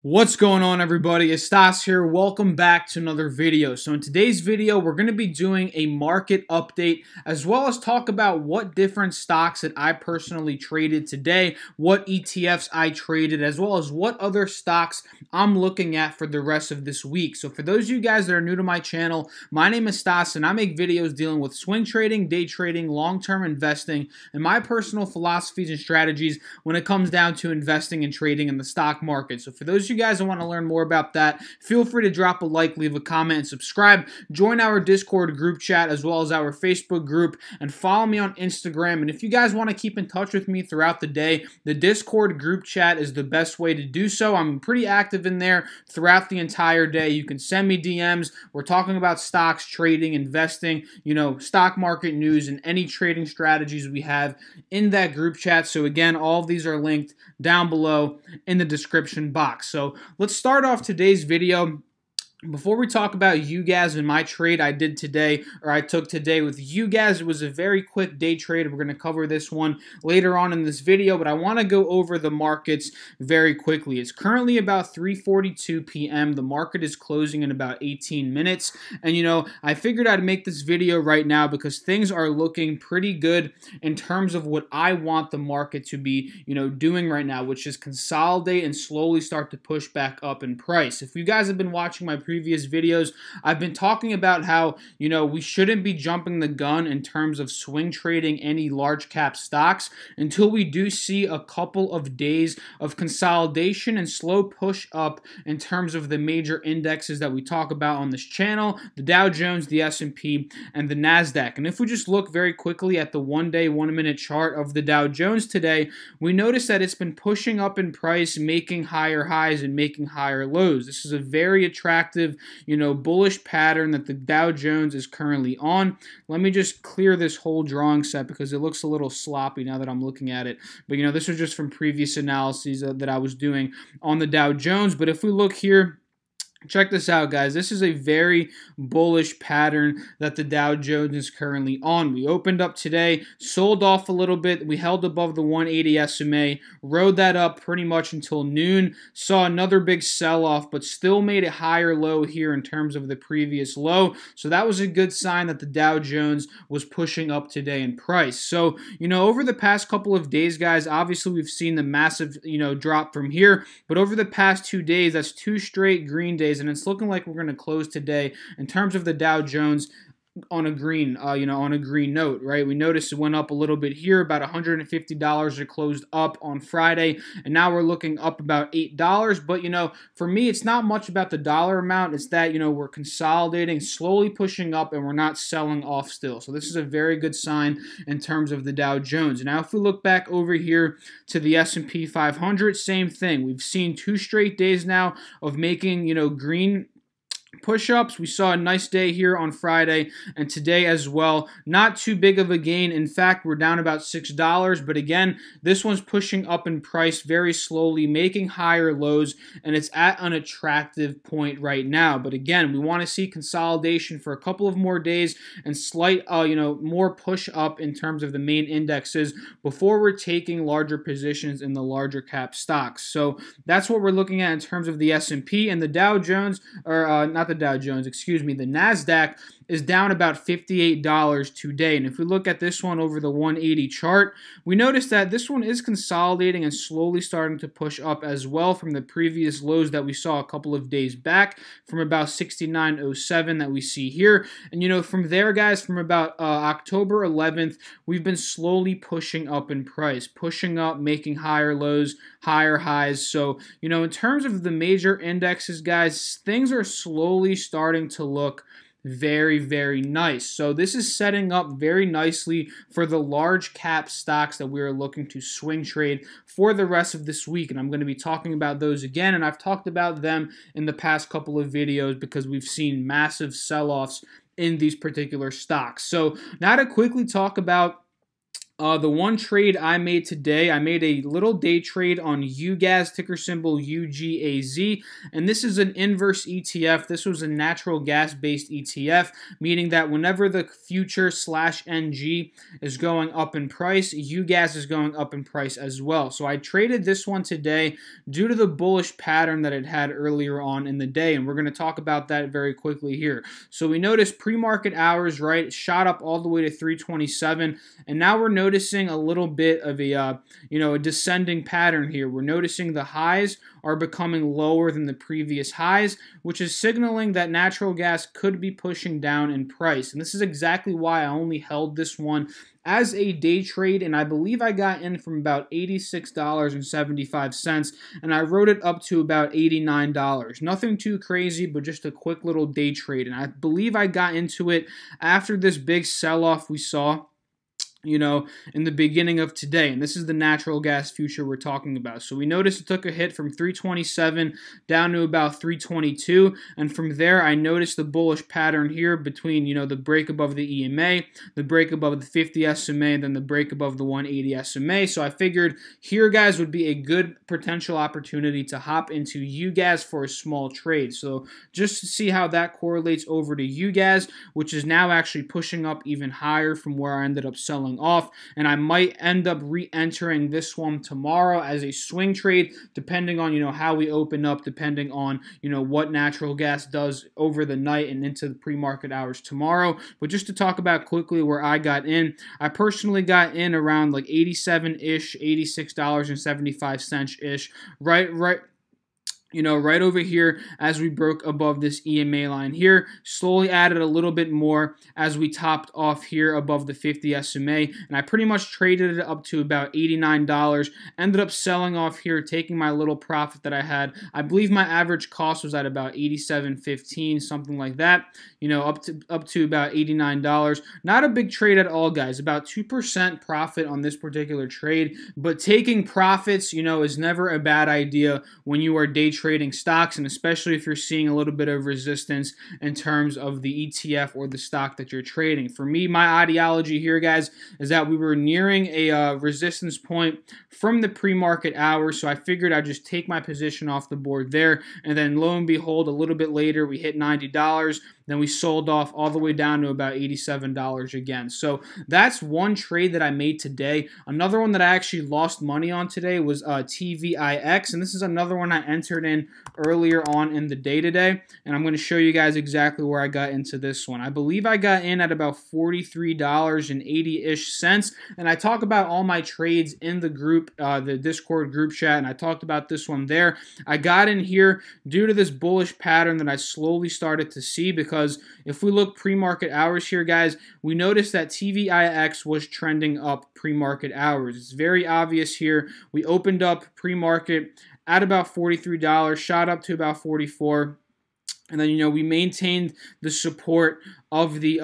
What's going on, everybody? It's Stas here. Welcome back to another video. So in today's video, we're going to be doing a market update as well as talk about what different stocks that I personally traded today, what ETFs I traded, as well as what other stocks I'm looking at for the rest of this week. So for those of you guys that are new to my channel, my name is Stas and I make videos dealing with swing trading, day trading, long-term investing, and my personal philosophies and strategies when it comes down to investing and trading in the stock market. So for those of you guys that want to learn more about that, feel free to drop a like, leave a comment, and subscribe. Join our Discord group chat as well as our Facebook group, and follow me on Instagram. And if you guys want to keep in touch with me throughout the day, the Discord group chat is the best way to do so. I'm pretty active in there throughout the entire day. You can send me DMs. We're talking about stocks, trading, investing, stock market news, and any trading strategies we have in that group chat. So again, all of these are linked down below in the description box. So let's start off today's video. Before we talk about UGAS and my trade I took today with UGAS, it was a very quick day trade. We're going to cover this one later on in this video, but I want to go over the markets very quickly. It's currently about 3:42 p.m. The market is closing in about 18 minutes. And, I figured I'd make this video right now because things are looking pretty good in terms of what I want the market to be, doing right now, which is consolidate and slowly start to push back up in price. If you guys have been watching my previous videos, I've been talking about how, we shouldn't be jumping the gun in terms of swing trading any large cap stocks until we do see a couple of days of consolidation and slow push up in terms of the major indexes that we talk about on this channel, the Dow Jones, the S&P, and the Nasdaq. And if we just look very quickly at the 1-day, 1-minute chart of the Dow Jones today, we notice that it's been pushing up in price, making higher highs and making higher lows. This is a very attractive, bullish pattern that the Dow Jones is currently on. Let me just clear this whole drawing set because it looks a little sloppy now that I'm looking at it. But, this was just from previous analyses that I was doing on the Dow Jones. But if we look here, check this out, guys. This is a very bullish pattern that the Dow Jones is currently on. We opened up today, sold off a little bit. We held above the 180 SMA, rode that up pretty much until noon, saw another big sell-off, but still made a higher low here in terms of the previous low. So that was a good sign that the Dow Jones was pushing up today in price. So, over the past couple of days, guys, obviously we've seen the massive, drop from here, but over the past 2 days, that's 2 straight green days, and it's looking like we're going to close today in terms of the Dow Jones on a green, on a green note, right? We noticed it went up a little bit here, about $150. It closed up on Friday, and now we're looking up about $8. But, for me, it's not much about the dollar amount. It's that, we're consolidating, slowly pushing up, and we're not selling off still. So this is a very good sign in terms of the Dow Jones. Now, if we look back over here to the S&P 500, same thing. We've seen 2 straight days now of making, green push-ups. We saw a nice day here on Friday and today as well. Not too big of a gain. In fact, we're down about $6. But again, this one's pushing up in price very slowly, making higher lows, and it's at an attractive point right now. But again, we want to see consolidation for a couple of more days and slight, more push up in terms of the main indexes before we're taking larger positions in the larger cap stocks. So that's what we're looking at in terms of the S&P, and the Dow Jones, or not the Dow Jones, excuse me, the Nasdaq is down about $58 today. And if we look at this one over the 180 chart, we notice that this one is consolidating and slowly starting to push up as well from the previous lows that we saw a couple of days back, from about 69.07 that we see here. And from there, guys, from about October 11th, we've been slowly pushing up in price, pushing up, making higher lows, higher highs. So, in terms of the major indexes, guys, things are slowly starting to look very, very nice. So this is setting up very nicely for the large cap stocks that we are looking to swing trade for the rest of this week. And I'm going to be talking about those again. And I've talked about them in the past couple of videos because we've seen massive sell-offs in these particular stocks. So now to quickly talk about The one trade I made today, I made a little day trade on UGAZ, ticker symbol UGAZ, and this is an inverse ETF. This was a natural gas-based ETF, meaning that whenever the future /NG is going up in price, UGAZ is going up in price as well. So I traded this one today due to the bullish pattern that it had earlier on in the day, and we're going to talk about that very quickly here. So we noticed pre-market hours, right, shot up all the way to 327, and now we're noticing a little bit of a a descending pattern here. We're noticing the highs are becoming lower than the previous highs, which is signaling that natural gas could be pushing down in price. And this is exactly why I only held this one as a day trade, and I believe I got in from about $86.75, and I wrote it up to about $89. Nothing too crazy, but just a quick little day trade. And I believe I got into it after this big sell-off we saw in the beginning of today. And this is the natural gas future we're talking about. So we noticed it took a hit from 327 down to about 322. And from there, I noticed the bullish pattern here between, the break above the EMA, the break above the 50 SMA, and then the break above the 180 SMA. So I figured here, guys, would be a good potential opportunity to hop into UGAZ for a small trade. So just to see how that correlates over to UGAZ, which is now actually pushing up even higher from where I ended up selling off, and I might end up re-entering this one tomorrow as a swing trade, depending on how we open up, depending on what natural gas does over the night and into the pre-market hours tomorrow. But just to talk about quickly where I got in, I personally got in around like 87-ish, $86.75-ish, right right over here as we broke above this EMA line here. Slowly added a little bit more as we topped off here above the 50 SMA, and I pretty much traded it up to about $89. Ended up selling off here, taking my little profit that I had. I believe my average cost was at about $87.15, something like that. Up to about $89. Not a big trade at all, guys. About 2% profit on this particular trade, but taking profits, is never a bad idea when you are day trading stocks, and especially if you're seeing a little bit of resistance in terms of the ETF or the stock that you're trading. For me, my ideology here, guys, is that we were nearing a resistance point from the pre-market hours, so I figured I'd just take my position off the board there, and then lo and behold, a little bit later, we hit $90. Then we sold off all the way down to about $87 again. So that's one trade that I made today. Another one that I actually lost money on today was TVIX, and this is another one I entered in earlier on in the day today, and I'm going to show you guys exactly where I got into this one. I believe I got in at about $43.80-ish, and I talk about all my trades in the group, the Discord group chat, and I talked about this one there. I got in here due to this bullish pattern that I slowly started to see, because if we look pre-market hours here, guys, we notice that TVIX was trending up pre-market hours. It's very obvious here. We opened up pre-market at about $43, shot up to about $44, and then we maintained the support of the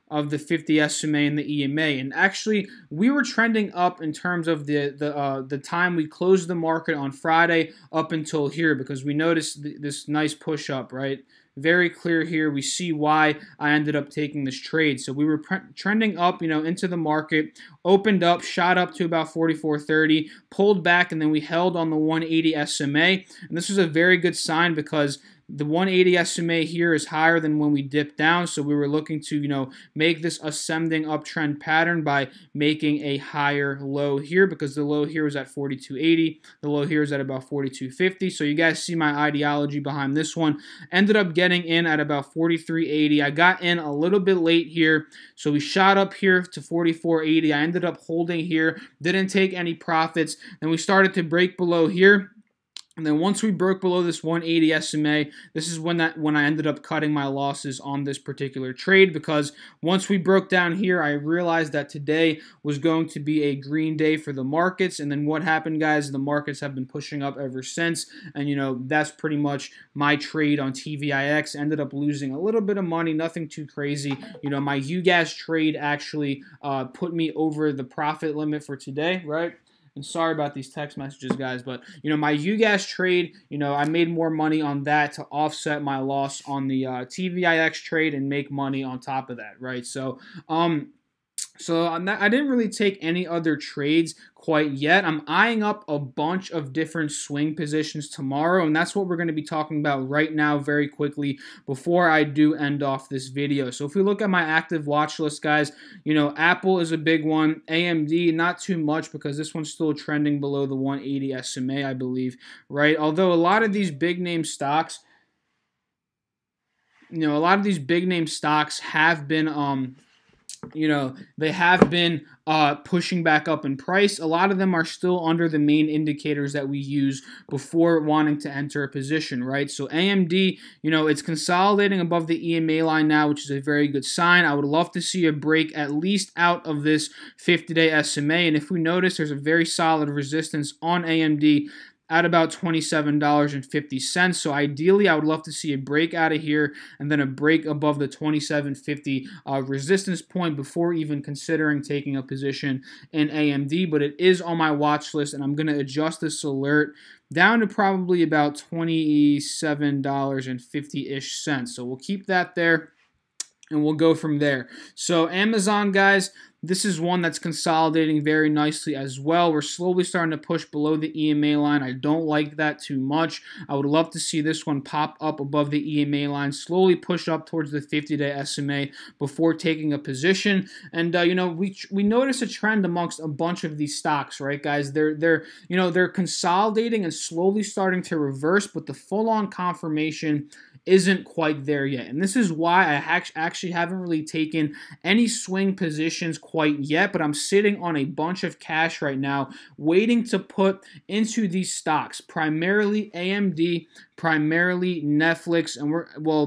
50 SMA and the EMA. And actually, we were trending up in terms of the time we closed the market on Friday up until here, because we noticed this nice push up, right? Very clear here. We see why I ended up taking this trade. So we were trending up, into the market, opened up, shot up to about 44.30, pulled back, and then we held on the 180 SMA. And this was a very good sign, because the 180 SMA here is higher than when we dipped down, so we were looking to, make this ascending uptrend pattern by making a higher low here, because the low here was at 42.80, the low here is at about 42.50. So you guys see my ideology behind this one. Ended up getting in at about 43.80. I got in a little bit late here, so we shot up here to 44.80. I ended up holding here, didn't take any profits, then we started to break below here. And then once we broke below this 180 SMA, this is when I ended up cutting my losses on this particular trade, because once we broke down here, I realized that today was going to be a green day for the markets. And then what happened, guys? The markets have been pushing up ever since. And, that's pretty much my trade on TVIX. Ended up losing a little bit of money, nothing too crazy. My UGAZ trade actually put me over the profit limit for today, right? And sorry about these text messages, guys, but, my UGAZ trade, I made more money on that to offset my loss on the TVIX trade and make money on top of that, right? So, So I didn't really take any other trades quite yet. I'm eyeing up a bunch of different swing positions tomorrow, and that's what we're going to be talking about right now very quickly before I do end off this video. So if we look at my active watch list, guys, you know, Apple is a big one. AMD, not too much because this one's still trending below the 180 SMA, I believe, right? Although a lot of these big name stocks, you know, a lot of these big name stocks have been you know, they have been pushing back up in price. A lot of them are still under the main indicators that we use before wanting to enter a position, right? So AMD, you know, it's consolidating above the EMA line now, which is a very good sign. I would love to see a break at least out of this 50-day SMA. And if we notice, there's a very solid resistance on AMD at about $27.50. So ideally, I would love to see a break out of here and then a break above the $27.50 resistance point before even considering taking a position in AMD. But it is on my watch list, and I'm going to adjust this alert down to probably about $27.50-ish cents. So we'll keep that there, and we'll go from there. So Amazon, guys, this is one that's consolidating very nicely as well. We're slowly starting to push below the EMA line. I don't like that too much. I would love to see this one pop up above the EMA line, slowly push up towards the 50-day SMA before taking a position. And you know, we notice a trend amongst a bunch of these stocks, right, guys? They're consolidating and slowly starting to reverse, but the full-on confirmation isn't quite there yet. And this is why I actually haven't really taken any swing positions quite yet, but I'm sitting on a bunch of cash right now waiting to put into these stocks, primarily AMD, primarily Netflix, and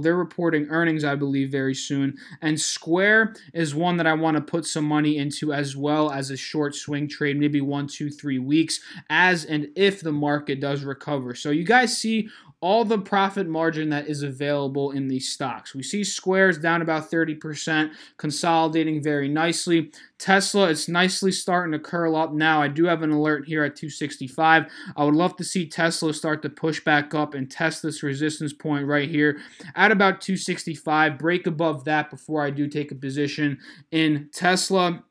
they're reporting earnings, I believe, very soon. And Square is one that I want to put some money into as well as a short swing trade, maybe 1, 2, 3 weeks, as and if the market does recover. So you guys see all the profit margin that is available in these stocks. We see Square's down about 30%, consolidating very nicely. Tesla, it's nicely starting to curl up now. I do have an alert here at 265. I would love to see Tesla start to push back up and test this resistance point right here at about 265. Break above that before I do take a position in Tesla.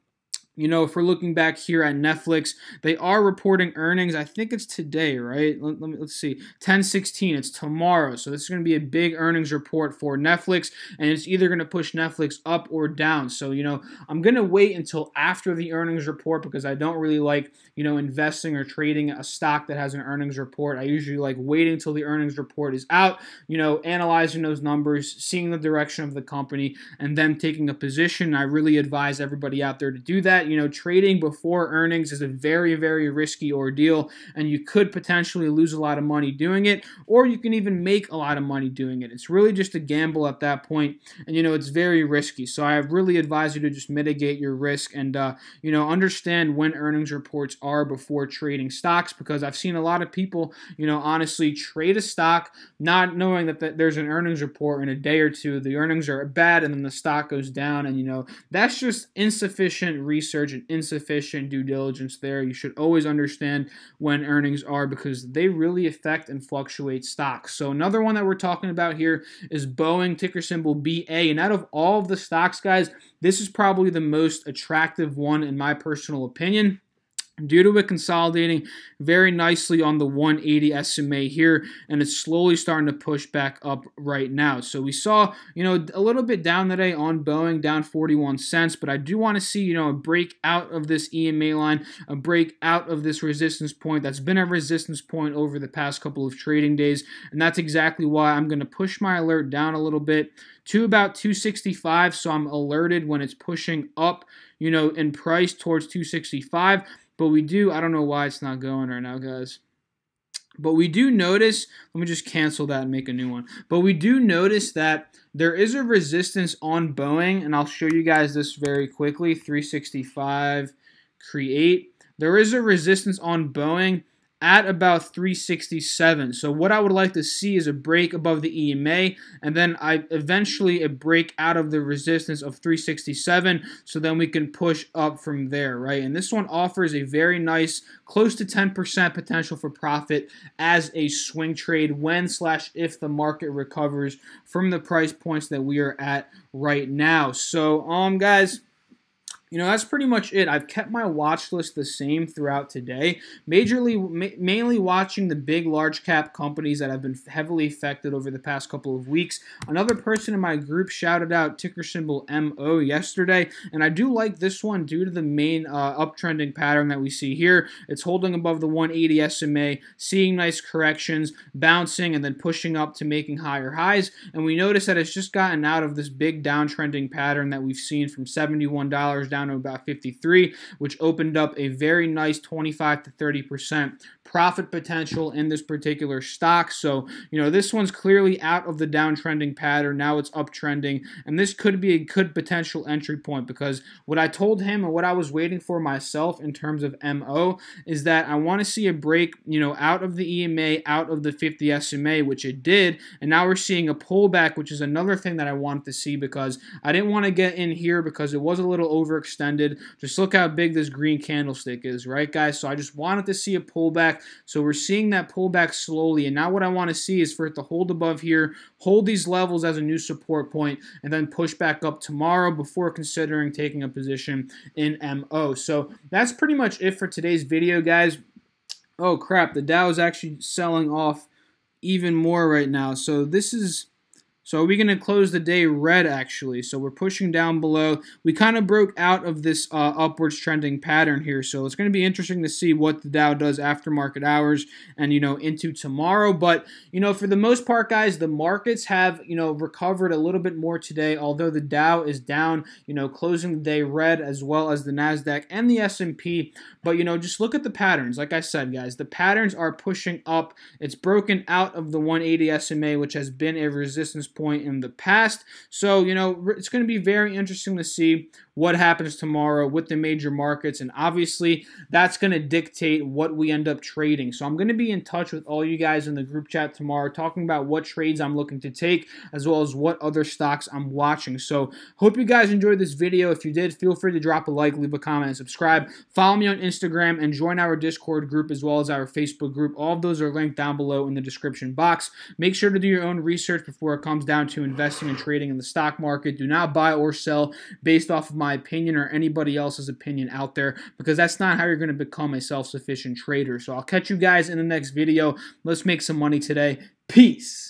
You know, if we're looking back here at Netflix, they are reporting earnings. I think it's today, right? Let's see. 10/16. It's tomorrow. So this is going to be a big earnings report for Netflix, and it's either going to push Netflix up or down. So, you know, I'm going to wait until after the earnings report because I don't really like, you know, investing or trading a stock that has an earnings report. I usually like waiting until the earnings report is out, you know, analyzing those numbers, seeing the direction of the company, and then taking a position. I really advise everybody out there to do that. You know, trading before earnings is a very, very risky ordeal, and you could potentially lose a lot of money doing it, or you can even make a lot of money doing it. It's really just a gamble at that point, and, you know, it's very risky. So I really advise you to just mitigate your risk and, you know, understand when earnings reports are before trading stocks, because I've seen a lot of people, you know, honestly trade a stock not knowing that there's an earnings report in a day or two. The earnings are bad, and then the stock goes down, and, you know, that's just insufficient research and insufficient due diligence there. You should always understand when earnings are because they really affect and fluctuate stocks. So another one that we're talking about here is Boeing, ticker symbol BA. And out of all of the stocks, guys, this is probably the most attractive one in my personal opinion, due to it consolidating very nicely on the 180 SMA here, and it's slowly starting to push back up right now. So we saw, you know, a little bit down today on Boeing, down 41 cents, but I do want to see, you know, a break out of this EMA line, a break out of this resistance point. That's been a resistance point over the past couple of trading days, and that's exactly why I'm going to push my alert down a little bit to about 265, so I'm alerted when it's pushing up, you know, in price towards 265. But we do, I don't know why it's not going right now, guys. But we do notice, let me just cancel that and make a new one. But we do notice that there is a resistance on Boeing, and I'll show you guys this very quickly. 365, create. There is a resistance on Boeing at about 367. So what I would like to see is a break above the EMA, and then eventually a break out of the resistance of 367, so then we can push up from there, right? And this one offers a very nice, close to 10% potential for profit as a swing trade when/if the market recovers from the price points that we are at right now. So, guys, That's pretty much it. I've kept my watch list the same throughout today, mainly watching the big large cap companies that have been heavily affected over the past couple of weeks. Another person in my group shouted out ticker symbol MO yesterday, and I do like this one due to the main uptrending pattern that we see here. It's holding above the 180 SMA, seeing nice corrections, bouncing, and then pushing up to making higher highs. And we notice that it's just gotten out of this big downtrending pattern that we've seen from $71 down to about 53, which opened up a very nice 25 to 30% profit potential in this particular stock. So, this one's clearly out of the downtrending pattern. Now it's uptrending, and this could be a good potential entry point, because what I told him and what I was waiting for myself in terms of MO is that I want to see a break, out of the EMA, out of the 50 SMA, which it did, and now we're seeing a pullback, which is another thing that I wanted to see, because I didn't want to get in here because it was a little overextended. Just look how big this green candlestick is, right, guys? So I just wanted to see a pullback. So we're seeing that pullback slowly, and now what I want to see is for it to hold above here, hold these levels as a new support point, and then push back up tomorrow before considering taking a position in MO. So that's pretty much it for today's video, guys. Oh crap, the Dow is actually selling off even more right now. So we're going to close the day red, actually. So we're pushing down below. We kind of broke out of this upwards trending pattern here. So it's going to be interesting to see what the Dow does after market hours and, into tomorrow. But, for the most part, guys, the markets have, recovered a little bit more today, although the Dow is down, closing the day red, as well as the Nasdaq and the S&P. But, just look at the patterns. Like I said, guys, the patterns are pushing up. It's broken out of the 180 SMA, which has been a resistance point in the past. So, it's going to be very interesting to see what happens tomorrow with the major markets, and obviously that's going to dictate what we end up trading. So I'm going to be in touch with all you guys in the group chat tomorrow, talking about what trades I'm looking to take, as well as what other stocks I'm watching. So hope you guys enjoyed this video. If you did, feel free to drop a like, leave a comment, and subscribe. Follow me on Instagram and join our Discord group, as well as our Facebook group. All of those are linked down below in the description box. Make sure to do your own research before it comes down to investing and trading in the stock market. Do not buy or sell based off of my opinion or anybody else's opinion out there, because that's not how you're going to become a self-sufficient trader. So I'll catch you guys in the next video. Let's make some money today. Peace.